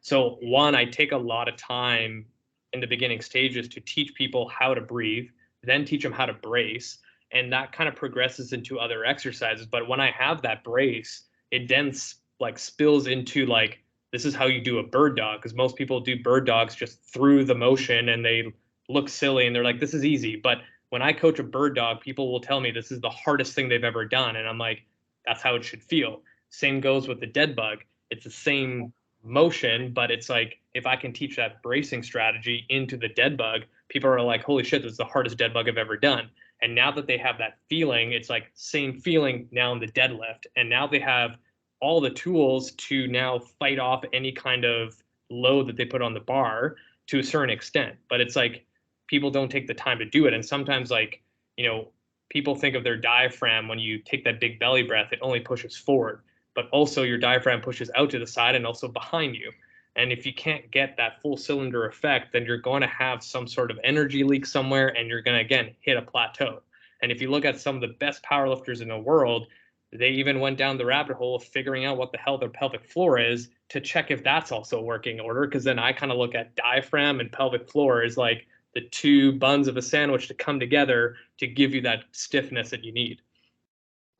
So one, I take a lot of time in the beginning stages to teach people how to breathe, then teach them how to brace. And that kind of progresses into other exercises. But when I have that brace, it then like spills into like, this is how you do a bird dog, because most people do bird dogs just through the motion and they look silly and they're like, this is easy. But when I coach a bird dog, people will tell me this is the hardest thing they've ever done. And I'm like, that's how it should feel. Same goes with the dead bug. It's the same motion, but it's like, if I can teach that bracing strategy into the dead bug, people are like, holy shit, this is the hardest dead bug I've ever done. And now that they have that feeling, it's like same feeling now in the deadlift. And now they have all the tools to now fight off any kind of load that they put on the bar to a certain extent. But it's like people don't take the time to do it. And sometimes, like, you know, people think of their diaphragm when you take that big belly breath, it only pushes forward, but also your diaphragm pushes out to the side and also behind you. And if you can't get that full cylinder effect, then you're going to have some sort of energy leak somewhere and you're going to, again, hit a plateau. And if you look at some of the best powerlifters in the world, they even went down the rabbit hole of figuring out what the hell their pelvic floor is to check if that's also working order. Because then I kind of look at diaphragm and pelvic floor as like the two buns of a sandwich to come together to give you that stiffness that you need.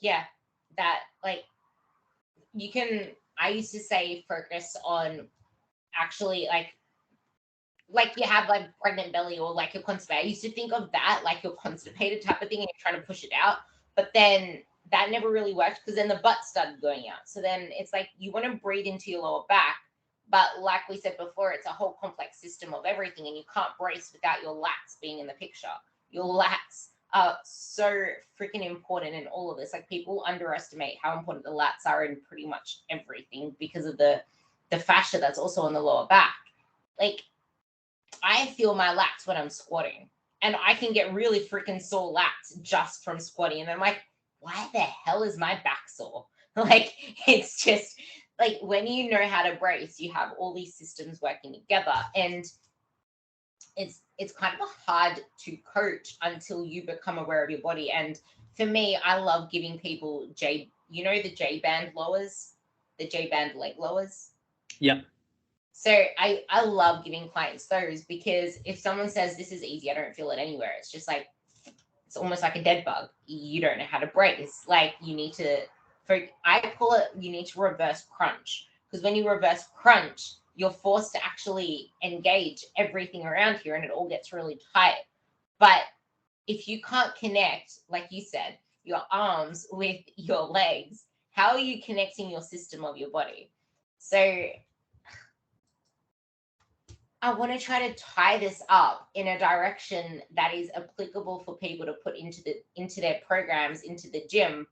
Yeah, that, like, you can, I used to say focus on actually like you have like pregnant belly or like you're constipated. I used to think of that like you're constipated type of thing and you're trying to push it out. But then that never really worked because then the butt started going out. So then it's like you want to breathe into your lower back, but like we said before, it's a whole complex system of everything, and you can't brace without your lats being in the picture. Your lats are so freaking important in all of this. Like, people underestimate how important the lats are in pretty much everything because of the fascia that's also on the lower back. Like, I feel my lats when I'm squatting, and I can get really freaking sore lats just from squatting. And I'm like, why the hell is my back sore? Like, it's just like, when you know how to brace, you have all these systems working together, and it's kind of hard to coach until you become aware of your body. And for me, I love giving people the J-band lowers, the J-band leg lowers. Yep. So I love giving clients those, because if someone says this is easy, I don't feel it anywhere. It's just like, it's almost like a dead bug. You don't know how to brace. Like, you need to, I call it, you need to reverse crunch. Because when you reverse crunch, you're forced to actually engage everything around here, and it all gets really tight. But if you can't connect, like you said, your arms with your legs, how are you connecting your system of your body? So I want to try to tie this up in a direction that is applicable for people to put into their programs, into the gym,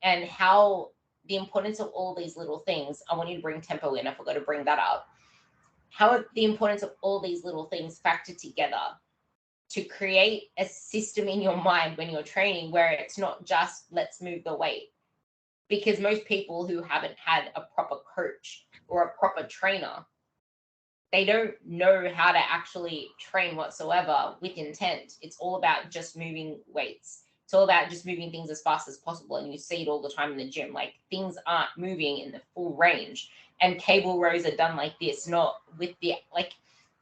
and how the importance of all these little things. I want you to bring tempo in. I forgot to bring that up. How the importance of all these little things factor together to create a system in your mind when you're training, where it's not just let's move the weight. Because most people who haven't had a proper coach or a proper trainer, they don't know how to actually train whatsoever with intent. It's all about just moving weights. It's all about just moving things as fast as possible. And you see it all the time in the gym. Like, things aren't moving in the full range. And cable rows are done like this, not with the, like,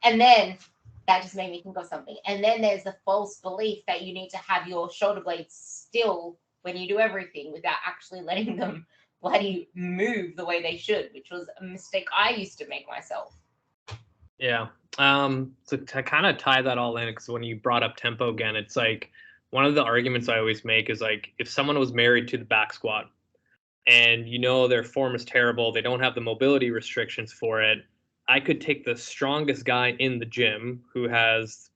and then that just made me think of something. And then there's the false belief that you need to have your shoulder blades still when you do everything, without actually letting them bloody move the way they should, which was a mistake I used to make myself. Yeah. So to kind of tie that all in, because when you brought up tempo again, it's like, one of the arguments I always make is like, if someone was married to the back squat and their form is terrible, they don't have the mobility restrictions for it, I could take the strongest guy in the gym who has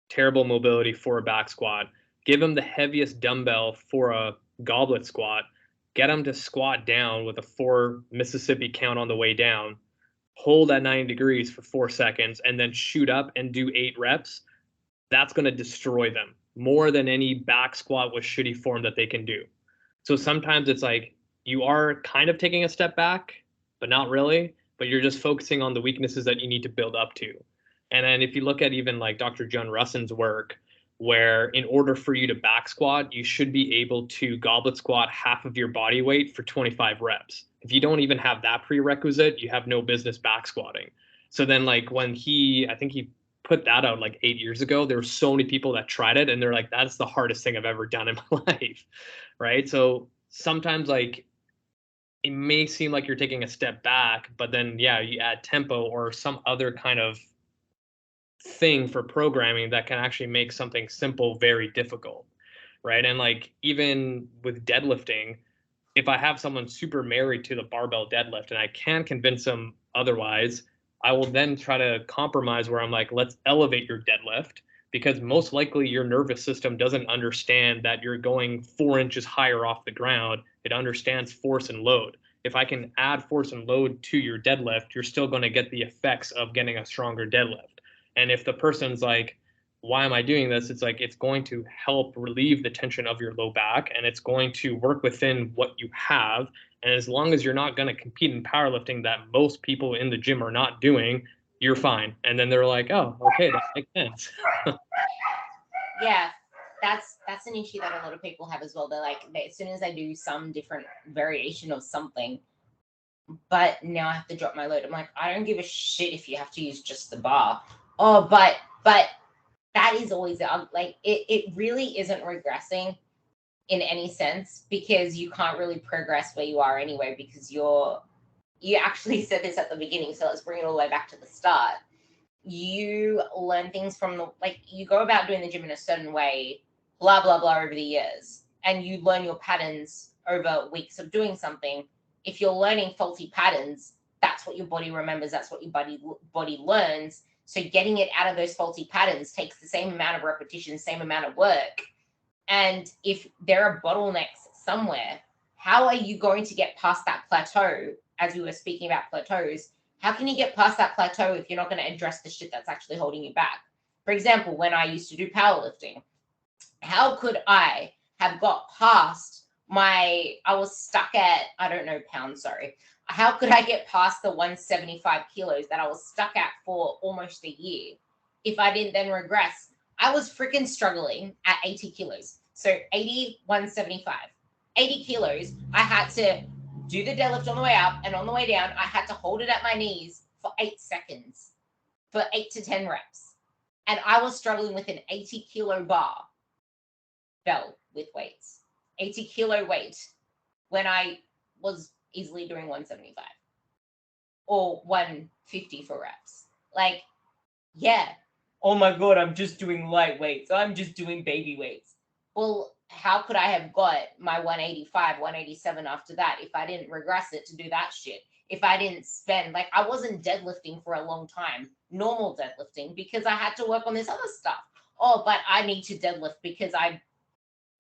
terrible mobility for a back squat, give him the heaviest dumbbell for a goblet squat, get him to squat down with a 4 Mississippi count on the way down, hold at 90 degrees for 4 seconds, and then shoot up and do 8 reps. That's going to destroy them more than any back squat with shitty form that they can do. So sometimes it's like, you are kind of taking a step back, but not really, but you're just focusing on the weaknesses that you need to build up to. And then if you look at even like Dr. John Russin's work, where in order for you to back squat, you should be able to goblet squat half of your body weight for 25 reps. If you don't even have that prerequisite, you have no business back squatting. So then, like, when I think he put that out like 8 years ago, there were so many people that tried it and they're like, that's the hardest thing I've ever done in my life. Right. So sometimes, like, it may seem like you're taking a step back, but then, yeah, you add tempo or some other kind of thing for programming that can actually make something simple very difficult. Right. And like, even with deadlifting, if I have someone super married to the barbell deadlift and I can convince them otherwise, I will then try to compromise where I'm like, let's elevate your deadlift, because most likely your nervous system doesn't understand that you're going 4 inches higher off the ground. It understands force and load. If I can add force and load to your deadlift, you're still going to get the effects of getting a stronger deadlift. And if the person's like, why am I doing this? It's like, it's going to help relieve the tension of your low back, and it's going to work within what you have. And as long as you're not going to compete in powerlifting that most people in the gym are not doing, you're fine. And then they're like, oh, okay, that makes sense. Yeah, that's an issue that a lot of people have as well. They're like, as soon as I do some different variation of something, but now I have to drop my load. I'm like, I don't give a shit if you have to use just the bar. Oh, but that is always like, it really isn't regressing in any sense, because you can't really progress where you are anyway, because you actually said this at the beginning. So let's bring it all the way back to the start. You learn things from you go about doing the gym in a certain way, blah, blah, blah, over the years, and you learn your patterns over weeks of doing something, if you're learning faulty patterns, that's what your body remembers, that's what your body learns. So getting it out of those faulty patterns takes the same amount of repetition, same amount of work. And if there are bottlenecks somewhere, how are you going to get past that plateau? As we were speaking about plateaus, how can you get past that plateau if you're not going to address the shit that's actually holding you back? For example, when I used to do powerlifting, how could I have got past I was stuck at, I don't know, pounds, sorry. How could I get past the 175 kilos that I was stuck at for almost a year if I didn't then regress? I was freaking struggling at 80 kilos. So 80, 175. 80 kilos, I had to do the deadlift on the way up, and on the way down, I had to hold it at my knees for 8 seconds for 8 to 10 reps. And I was struggling with an 80 kilo bell with weights, 80 kilo weight, when I was easily doing 175 or 150 for reps. Like, yeah. Oh my God, I'm just doing light weights. I'm just doing baby weights. Well, how could I have got my 185, 187 after that if I didn't regress it to do that shit? If I didn't spend, like, I wasn't deadlifting for a long time, normal deadlifting, because I had to work on this other stuff. Oh, but I need to deadlift because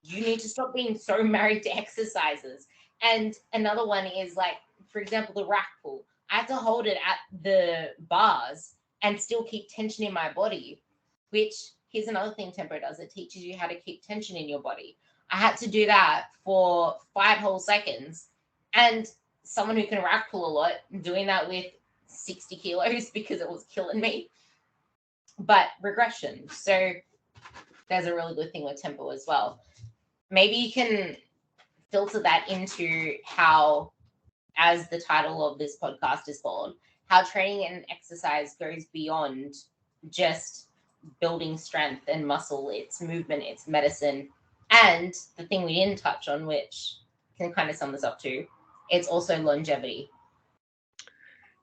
you need to stop being so married to exercises. And another one is, like, for example, the rack pull. I had to hold it at the bars and still keep tension in my body, which, here's another thing tempo does. It teaches you how to keep tension in your body. I had to do that for 5 whole seconds. And someone who can rack pull a lot, doing that with 60 kilos because it was killing me. But regression. So there's a really good thing with tempo as well. Maybe you can filter that into how, as the title of this podcast is called, how training and exercise goes beyond just building strength and muscle. It's movement, it's medicine. And the thing we didn't touch on, which can kind of sum this up too, it's also longevity.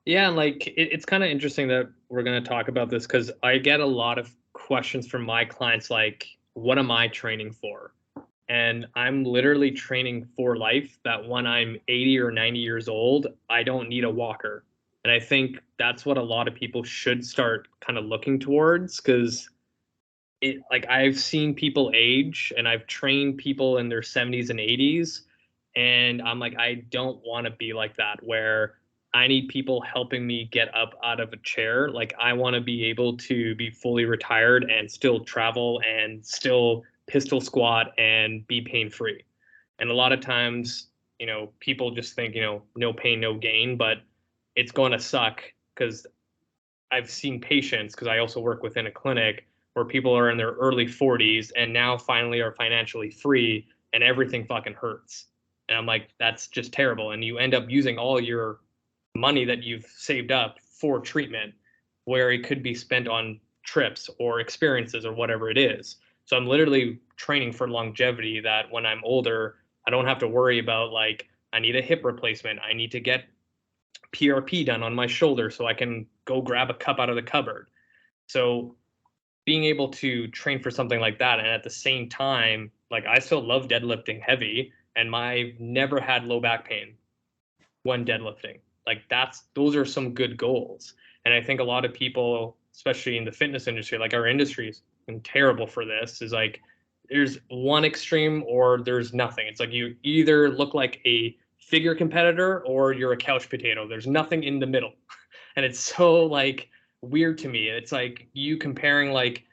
Yeah, like it's kind of interesting that we're going to talk about this because I get a lot of questions from my clients like, what am I training for? And I'm literally training for life, that when I'm 80 or 90 years old, I don't need a walker. And I think that's what a lot of people should start kind of looking towards, because like I've seen people age and I've trained people in their 70s and 80s. And I'm like, I don't want to be like that, where I need people helping me get up out of a chair. Like, I want to be able to be fully retired and still travel and still pistol squat and be pain free. And a lot of times, people just think, no pain, no gain, but it's going to suck, because I've seen patients, because I also work within a clinic, where people are in their early 40s and now finally are financially free and everything fucking hurts. And I'm like, that's just terrible. And you end up using all your money that you've saved up for treatment, where it could be spent on trips or experiences or whatever it is. So I'm literally training for longevity, that when I'm older, I don't have to worry about, like, I need a hip replacement, I need to get PRP done on my shoulder so I can go grab a cup out of the cupboard. So being able to train for something like that, and at the same time, like, I still love deadlifting heavy, and I've never had low back pain when deadlifting. Like, those are some good goals. And I think a lot of people, especially in the fitness industry, like our industry is terrible for this, is like, there's one extreme or there's nothing. It's like you either look like a figure competitor or you're a couch potato. There's nothing in the middle. And it's so, like, weird to me. It's like you comparing, like,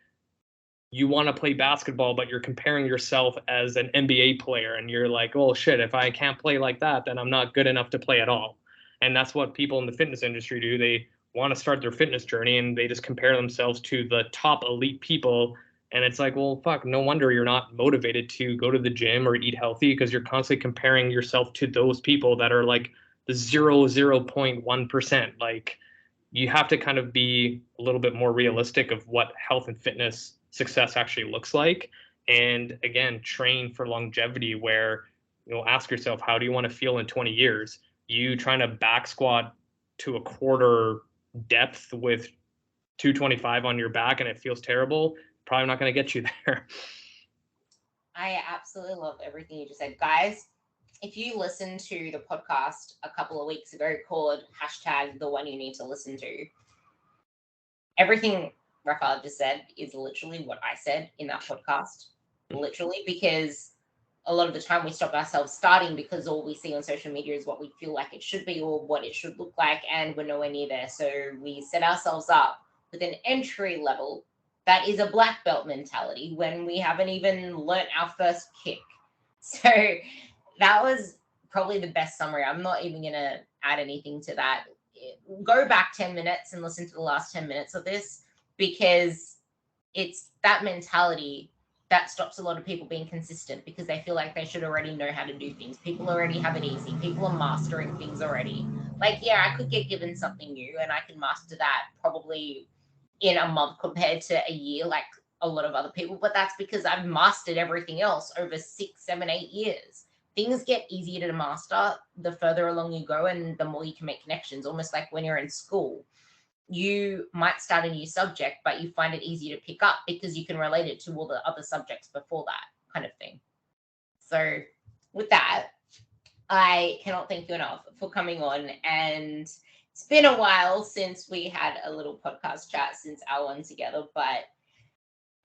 you want to play basketball, but you're comparing yourself as an NBA player, and you're like, oh shit, if I can't play like that, then I'm not good enough to play at all. And that's what people in the fitness industry do. They want to start their fitness journey and they just compare themselves to the top elite people. And it's like, well, fuck, no wonder you're not motivated to go to the gym or eat healthy, because you're constantly comparing yourself to those people that are like the 0.1%. Like, you have to kind of be a little bit more realistic of what health and fitness success actually looks like. And again, train for longevity, where, ask yourself, how do you want to feel in 20 years? You trying to back squat to a quarter depth with 225 on your back and it feels terrible, probably not going to get you there. I absolutely love everything you just said. Guys, if you listen to the podcast a couple of weeks ago called hashtag the one you need to listen to, everything Rafal just said is literally what I said in that podcast. Literally, because a lot of the time we stop ourselves starting because all we see on social media is what we feel like it should be or what it should look like, and we're nowhere near there. So we set ourselves up with an entry level that is a black belt mentality when we haven't even learnt our first kick. So that was probably the best summary. I'm not even going to add anything to that. Go back 10 minutes and listen to the last 10 minutes of this, because it's that mentality that stops a lot of people being consistent, because they feel like they should already know how to do things. People already have it easy. People are mastering things already. Like, yeah, I could get given something new and I can master that probably in a month compared to a year, like a lot of other people. But that's because I've mastered everything else over 6, 7, 8 years. Things get easier to master the further along you go and the more you can make connections, almost like when you're in school. You might start a new subject, but you find it easier to pick up because you can relate it to all the other subjects before that, kind of thing. So with that, I cannot thank you enough for coming on. And it's been a while since we had a little podcast chat since our one together, but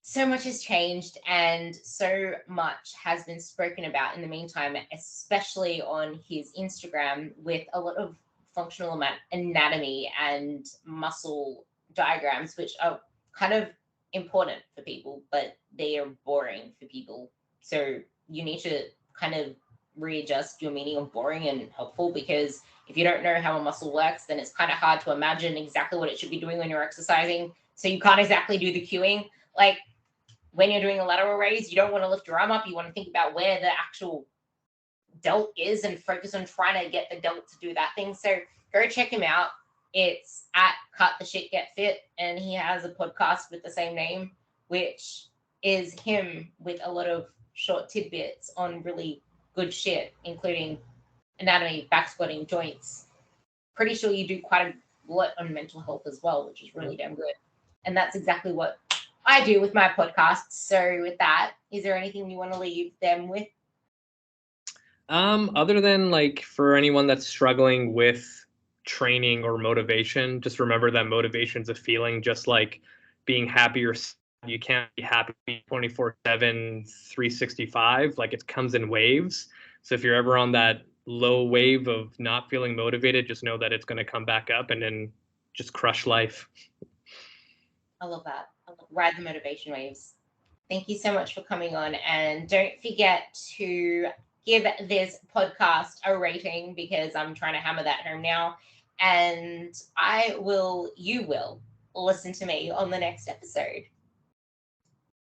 so much has changed and so much has been spoken about in the meantime, especially on his Instagram, with a lot of functional anatomy and muscle diagrams, which are kind of important for people, but they are boring for people. So you need to kind of readjust your meaning of boring and helpful, because if you don't know how a muscle works, then it's kind of hard to imagine exactly what it should be doing when you're exercising. So you can't exactly do the cueing. Like when you're doing a lateral raise, you don't want to lift your arm up. You want to think about where the actual delt is and focus on trying to get the delt to do that thing. So go check him out. It's at Cut the Shit Get Fit, and he has a podcast with the same name, which is him with a lot of short tidbits on really good shit, including anatomy, back squatting, joints. Pretty sure you do quite a lot on mental health as well, which is really damn good. And that's exactly what I do with my podcast. So with that, is there anything you want to leave them with? Other than like for anyone that's struggling with training or motivation, just remember that motivation's a feeling, just like being happy or you can't be happy 24/7, 365. Like it comes in waves. So if you're ever on that low wave of not feeling motivated, just know that it's going to come back up and then just crush life. I love that. Ride the motivation waves. Thank you so much for coming on. And don't forget to give this podcast a rating, because I'm trying to hammer that home now. And you will listen to me on the next episode.